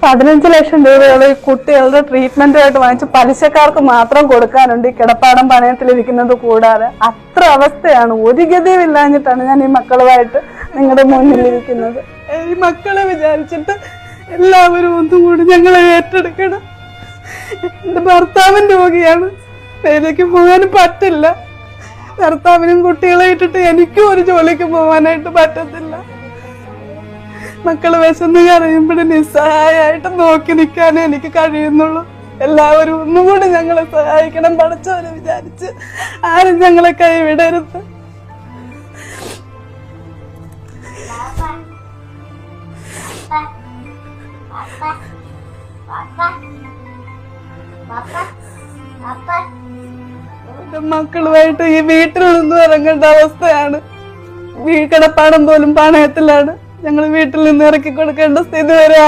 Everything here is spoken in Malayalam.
15 ലക്ഷം രൂപയോളം ഈ കുട്ടികളുടെ ട്രീറ്റ്മെന്റുമായിട്ട് വാങ്ങിച്ച് പലിശക്കാർക്ക് മാത്രം കൊടുക്കാനുണ്ട്. ഈ കിടപ്പാടം പണയത്തിലിരിക്കുന്നത് കൂടാതെ അത്ര അവസ്ഥയാണ്. ഒരു ഗതിയും ഇല്ലാഞ്ഞിട്ടാണ് ഞാൻ ഈ മക്കളുമായിട്ട് നിങ്ങളുടെ മുന്നിലിരിക്കുന്നത്. ഈ മക്കളെ വിചാരിച്ചിട്ട് എല്ലാവരും ഒന്നും കൂടി ഞങ്ങളെ ഏറ്റെടുക്കണം. എന്റെ ഭർത്താവിൻ രോഗിയാണ്, വേലയ്ക്ക് പോകാനും പറ്റില്ല. ഭർത്താവിനും കുട്ടികളെ ഇട്ടിട്ട് എനിക്കും ഒരു ജോലിക്ക് പോകാനായിട്ട് പറ്റത്തില്ല. മക്കള് വിശന്ന് കരയുമ്പോഴും നിസ്സഹായായിട്ട് നോക്കി നിൽക്കാനേ എനിക്ക് കഴിയുന്നുള്ളൂ. എല്ലാവരും ഒന്നും കൂടി ഞങ്ങളെ സഹായിക്കണം. പഠിച്ചവരെ വിചാരിച്ച് ആരും ഞങ്ങളെ കൈവിടരുത്. മക്കളുമായിട്ട് ഈ വീട്ടിൽ നിന്നും ഇറങ്ങേണ്ട അവസ്ഥയാണ്. കിടപ്പാടം പോലും പണയത്തിലാണ്. ഞങ്ങൾ വീട്ടിൽ നിന്ന് ഇറക്കി കൊടുക്കേണ്ട സ്ഥിതി വരെ